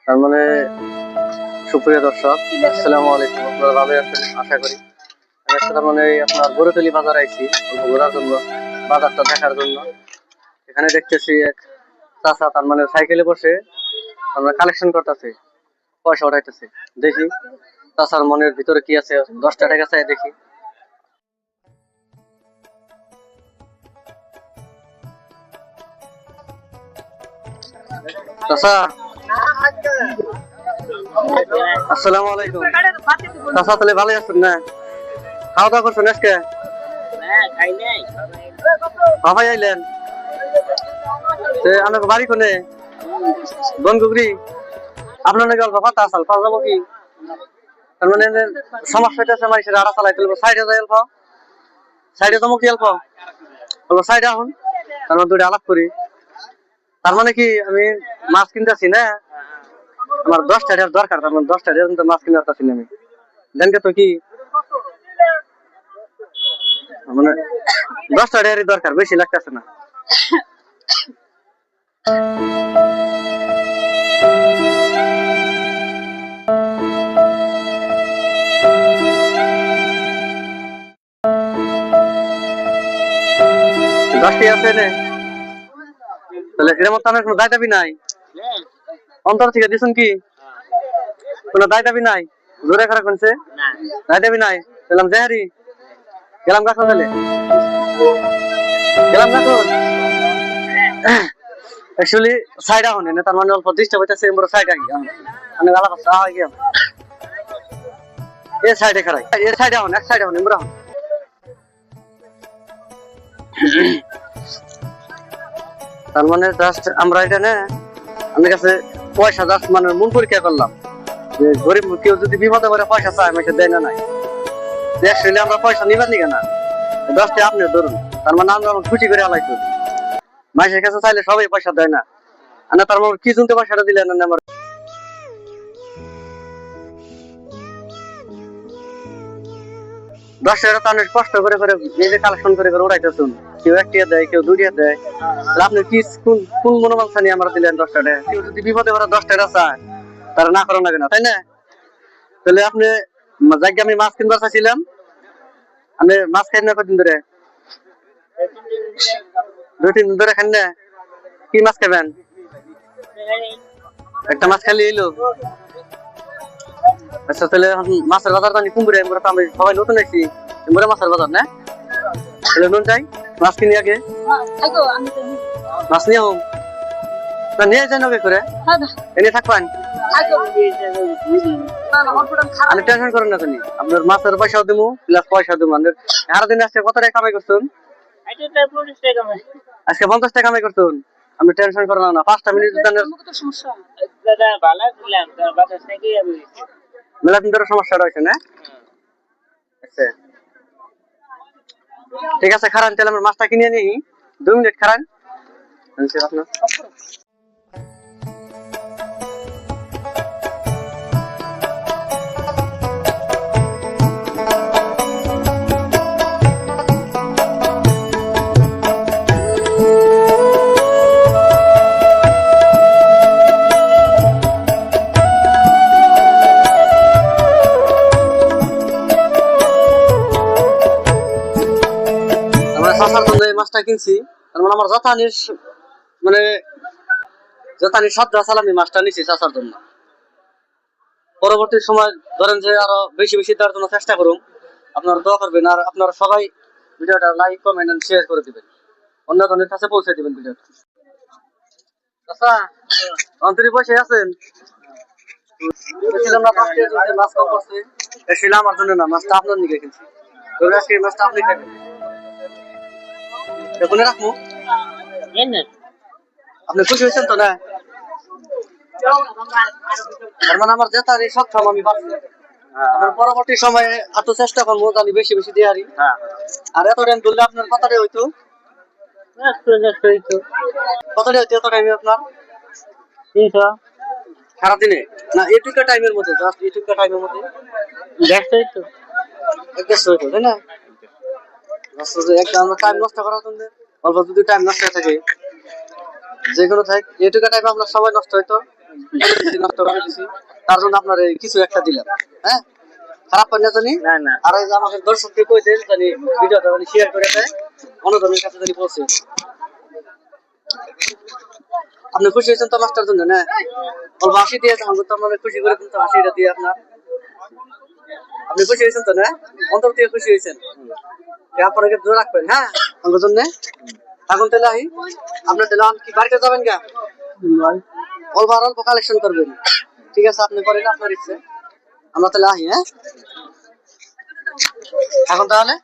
তার মানে সুপ্রিয় দর্শক, আসসালামু আলাইকুম। আপনারা ভালো আছেন আশা করি। তার মানে আপনার গরুতলি বাজার আইছি ঘোরার জন্য, বাজারটা দেখার জন্য। এখানে দেখতেছি এক চাচা তার মানে সাইকেলে বসে আমরা কালেকশন করতেছে, পয়সা উঠাইতেছে। দেখি চাচার মনের ভিতরে কি আছে, 10 টাকা চাই দেখি। চাচা আসসালামু আলাইকুম। চাচা তাহলে ভালো আছেন না? খাওয়া দাওয়া করছেন আজকে? ভাই আইলেন আমাকে বাড়ি কোনে? বনগুগরি। আপনার নাকি অল্প কথা আসাল পাওয়া যাবো কি? তার মানে সমস্যা আছে মানুষের আড়া চালাই তুলবো। সাইডে যাই অল্প, সাইডে যাবো কি অল্প অল্প সাইডে আহুন, তার মানে দুইটা আলাপ করি। তার মানে কি আমি মাছ কিনতেছি না, আমার 10 টাকার দরকার। তার মানে 10 টাকার মাছ কিনতে আসতেছি না আমি। জানকে তো কি মানে 10 টাকারই দরকার, বেশি লাগতেছে না। দশটি আছে নে, তাহলে এর মতো আমার কোনো দায় দাবি নাই। অন্তর থেকে দিচ্ছেন কি কোনো দায় দাবি নাই? জোরে খারাপ করছে দায় দাবি নাই। গেলাম জেহারি, গেলাম গাছ তাহলে গেলাম গাছ। অ্যাকচুয়ালি সাইড আহ না, তার মানে অল্প ডিস্টার্ব হইতেছে। আমরা সাইড আগে আমি গালা করতে আহ গিয়ে এ সাইডে খারাই, এ সাইডে আহ, এক সাইডে আহ আমরা। তার মানে জাস্ট আমরা এটা না, আমার কাছে পয়সা জাস্ট মানে মন পরীক্ষা করলাম যে গরিব কেউ যদি বিপদে পড়ে পয়সা চায় আমাকে দেয় না নাই। অ্যাকচুয়ালি আমরা পয়সা নিবার নিকে না, 10 টাকা আপনি ধরুন। তার মানে আমরা খুশি করে আলাইতো। মাসের কাছে চাইলে সবাই পয়সা দেয় না, আর না তার মানে কি শুনতে পয়সাটা দিলেন না আমার। 10 টাকা তো অনেক কষ্ট করে করে নিজে কালেকশন করে করে উড়াইতেছুন। কেউ 1 টাকা দেয়, কেউ 2 টাকা দেয়। আপনি কি কোন মনোমানসা নিয়ে আমরা দিলেন 10 টাকা? কেউ যদি বিপদে পড়ে 10 টাকা চায় তারা না করা লাগে না, তাই না? তাহলে আপনি যাকে আমি মাছ কিনবার চাইছিলাম, আপনি মাছ খাই না কদিন ধরে? 2-3 দিন ধরে খান না? কি মাছ খাবেন? একটা মাছ খালি এলো। আচ্ছা তাহলে মাছের বাজার জানি কুমড়ে, আমরা তো আমি সবাই নতুন আইছি, কুমড়ে মাছের বাজার না? তাহলে নুন চাই মাছ কিনি আগে, মাছ নিয়ে হোম না নিয়ে যাই নগে করে এনে থাকবেন। আমি টেনশন করেন না তুমি, আপনার মাছের পয়সাও দেবো প্লাস পয়সা দেবো। সারা দিন আজকে কত টাকা কামাই করছেন? আজকে 50 টাকা কামাই করছেন। আপনি টেনশন করেন না, 5টা মিনিট মেলা দিন ধরে সমস্যা রয়েছে না? আচ্ছা ঠিক আছে, খারান তাহলে আমার মাছটা কিনে নিই। 2 মিনিট খারান। আপনার মাছটা কিনছি, তার মানে আমার যথানির মানে যথানির সাধ্যা সালামি মাছটা নিচ্ছি চাষার জন্য। পরবর্তী সময় ধরেন যে আরো বেশি বেশি দেওয়ার জন্য চেষ্টা করুন। আপনারা দোয়া করবেন, আর আপনারা সবাই ভিডিওটা লাইক কমেন্ট এন্ড শেয়ার করে দিবেন, অন্যজনের কাছে পৌঁছে দিবেন ভিডিওটা। আচ্ছা অন্তরি বসে আছেন? মাছ কম করছে এসেছিলাম আমার জন্য না, মাছটা আপনার নিকে কিনছি। আজকে মাছটা আপনি খাবেন, এখন রাখবো। আপনি খুশি হয়েছেন তো না? তার মানে আমার জেতার এই সক্ষম আমি পাচ্ছি। পরবর্তী সময়ে এত চেষ্টা করবো আমি বেশি বেশি দিয়ে হারি। আর এত টাইম ধরলে আপনার কতটাই হইতো? কতটাই হইতো এত টাইমে আপনার? 300 সারাদিনে না এটুকু টাইমের মধ্যে, জাস্ট এটুকু টাইমের মধ্যে 150 তো 150 হইতো, তাই না? একটা আমরা টাইম নষ্ট করার জন্য অল্প যদি টাইম নষ্ট হয়ে থাকে যে কোনো থাকে এটুকু টাইমে আমরা সবাই নষ্ট হইতো নষ্ট করে দিছি, তার জন্য আপনার কিছু একটা দিলাম। হ্যাঁ, খারাপ পান না জানি। আর এই যে আমাদের দর্শককে কই দেন জানি ভিডিওটা জানি শেয়ার করে দেয়, অন্যজনের কাছে জানি পৌঁছে। আপনি খুশি হয়েছেন তো মাছটার জন্য না? অল্প হাসি দিয়ে আমাকে তো আপনার খুশি করে কিন্তু হাসিটা দিয়ে আপনার। আপনি খুশি হয়েছেন তো না? অন্তর থেকে খুশি হয়েছেন। আপনাকে দূরে রাখবেন, হ্যাঁ আমার জন্য। এখন তাহলে আহি, আপনার তাহলে কি বাড়িতে যাবেন গা? অল্প আর অল্প কালেকশন করবেন, ঠিক আছে? আপনি করেন আপনার ইচ্ছে, আমরা তাহলে আহি। হ্যাঁ, এখন তাহলে